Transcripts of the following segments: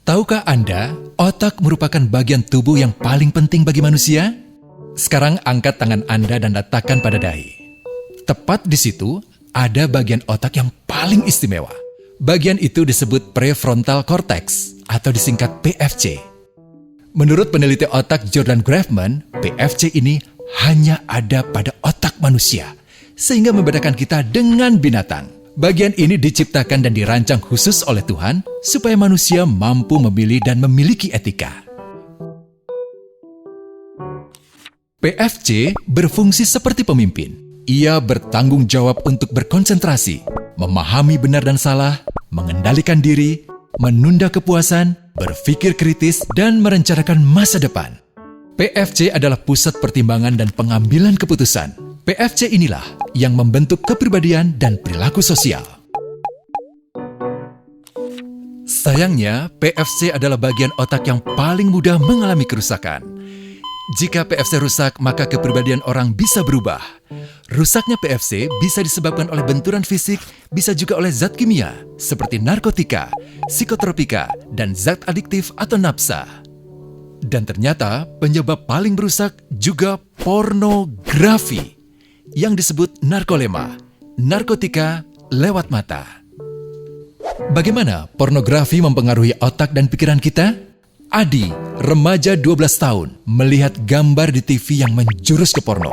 Tahukah Anda, otak merupakan bagian tubuh yang paling penting bagi manusia? Sekarang angkat tangan Anda dan letakkan pada dahi. Tepat di situ, ada bagian otak yang paling istimewa. Bagian itu disebut prefrontal cortex atau disingkat PFC. Menurut peneliti otak Jordan Grafman, PFC ini hanya ada pada otak manusia, sehingga membedakan kita dengan binatang. Bagian ini diciptakan dan dirancang khusus oleh Tuhan supaya manusia mampu memilih dan memiliki etika. PFC berfungsi seperti pemimpin. Ia bertanggung jawab untuk berkonsentrasi, memahami benar dan salah, mengendalikan diri, menunda kepuasan, berpikir kritis, dan merencanakan masa depan. PFC adalah pusat pertimbangan dan pengambilan keputusan. PFC inilah yang membentuk kepribadian dan perilaku sosial. Sayangnya, PFC adalah bagian otak yang paling mudah mengalami kerusakan. Jika PFC rusak, maka kepribadian orang bisa berubah. Rusaknya PFC bisa disebabkan oleh benturan fisik, bisa juga oleh zat kimia, seperti narkotika, psikotropika, dan zat adiktif atau nafsa. Dan ternyata penyebab paling merusak juga pornografi, yang disebut narkolema, narkotika lewat mata. Bagaimana pornografi mempengaruhi otak dan pikiran kita? Adi, remaja 12 tahun, melihat gambar di TV yang menjurus ke porno.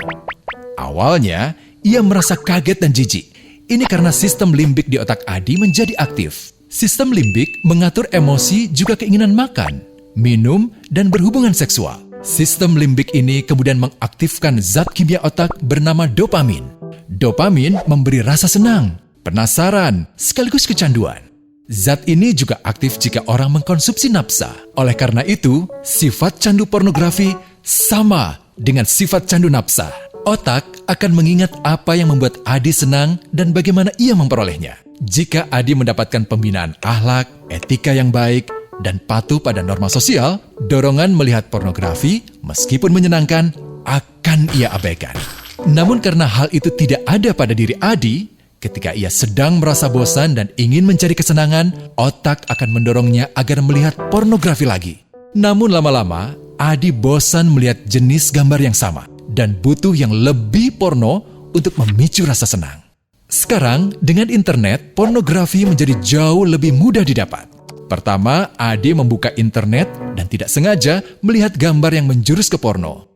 Awalnya, ia merasa kaget dan jijik. Ini karena sistem limbik di otak Adi menjadi aktif. Sistem limbik mengatur emosi juga keinginan makan, minum, dan berhubungan seksual. Sistem limbik ini kemudian mengaktifkan zat kimia otak bernama dopamin. Dopamin memberi rasa senang, penasaran, sekaligus kecanduan. Zat ini juga aktif jika orang mengkonsumsi nafsa. Oleh karena itu, sifat candu pornografi sama dengan sifat candu nafsa. Otak akan mengingat apa yang membuat Adi senang dan bagaimana ia memperolehnya. Jika Adi mendapatkan pembinaan akhlak, etika yang baik, dan patuh pada norma sosial, dorongan melihat pornografi, meskipun menyenangkan, akan ia abaikan. Namun karena hal itu tidak ada pada diri Adi, ketika ia sedang merasa bosan dan ingin mencari kesenangan, otak akan mendorongnya agar melihat pornografi lagi. Namun lama-lama, Adi bosan melihat jenis gambar yang sama dan butuh yang lebih porno untuk memicu rasa senang. Sekarang, dengan internet, pornografi menjadi jauh lebih mudah didapat. Pertama, Adi membuka internet dan tidak sengaja melihat gambar yang menjurus ke porno.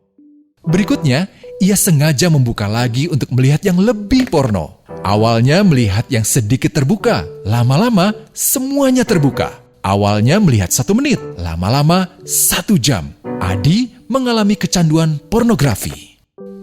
Berikutnya, ia sengaja membuka lagi untuk melihat yang lebih porno. Awalnya melihat yang sedikit terbuka, lama-lama semuanya terbuka. Awalnya melihat 1 menit, lama-lama 1 jam. Adi mengalami kecanduan pornografi.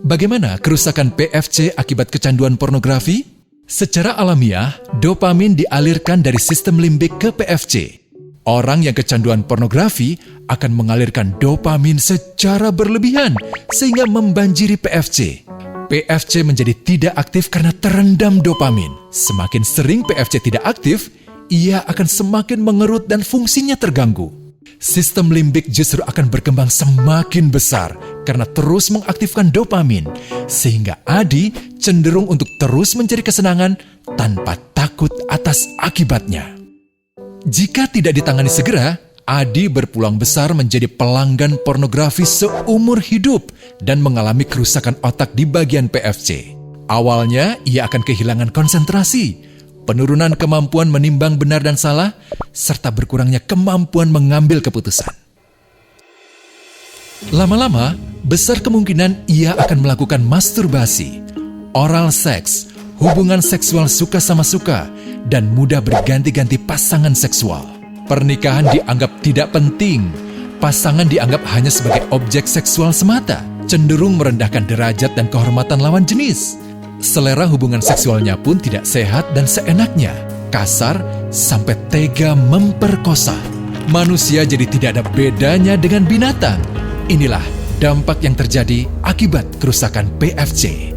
Bagaimana kerusakan PFC akibat kecanduan pornografi? Secara alamiah, dopamin dialirkan dari sistem limbik ke PFC. Orang yang kecanduan pornografi akan mengalirkan dopamin secara berlebihan sehingga membanjiri PFC. PFC menjadi tidak aktif karena terendam dopamin. Semakin sering PFC tidak aktif, ia akan semakin mengerut dan fungsinya terganggu. Sistem limbik justru akan berkembang semakin besar karena terus mengaktifkan dopamin, sehingga Adi cenderung untuk terus mencari kesenangan tanpa takut atas akibatnya. Jika tidak ditangani segera, Adi berpeluang besar menjadi pelanggan pornografi seumur hidup dan mengalami kerusakan otak di bagian PFC. Awalnya, ia akan kehilangan konsentrasi, penurunan kemampuan menimbang benar dan salah, serta berkurangnya kemampuan mengambil keputusan. Lama-lama, besar kemungkinan ia akan melakukan masturbasi, oral seks, hubungan seksual suka sama suka, dan mudah berganti-ganti pasangan seksual. Pernikahan dianggap tidak penting, pasangan dianggap hanya sebagai objek seksual semata, cenderung merendahkan derajat dan kehormatan lawan jenis. Selera hubungan seksualnya pun tidak sehat dan seenaknya, kasar sampai tega memperkosa. Manusia jadi tidak ada bedanya dengan binatang. Inilah dampak yang terjadi akibat kerusakan PFC.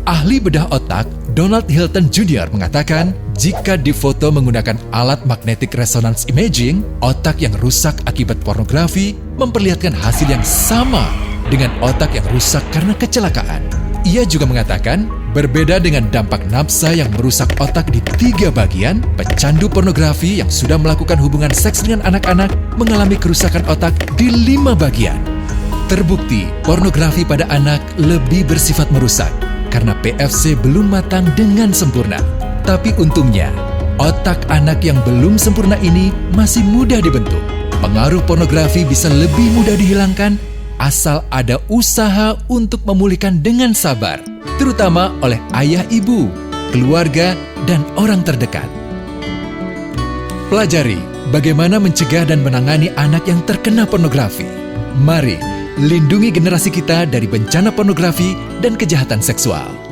Ahli bedah otak Donald Hilton Jr. mengatakan, jika difoto menggunakan alat magnetic resonance imaging, otak yang rusak akibat pornografi memperlihatkan hasil yang sama dengan otak yang rusak karena kecelakaan. Ia juga mengatakan, Berbeda dengan dampak nafsa yang merusak otak di 3 bagian, pecandu pornografi yang sudah melakukan hubungan seks dengan anak-anak mengalami kerusakan otak di 5 bagian. Terbukti, pornografi pada anak lebih bersifat merusak karena PFC belum matang dengan sempurna. Tapi untungnya, otak anak yang belum sempurna ini masih mudah dibentuk. Pengaruh pornografi bisa lebih mudah dihilangkan asal ada usaha untuk memulihkan dengan sabar, terutama oleh ayah ibu, keluarga, dan orang terdekat. Pelajari bagaimana mencegah dan menangani anak yang terkena pornografi. Mari lindungi generasi kita dari bencana pornografi dan kejahatan seksual.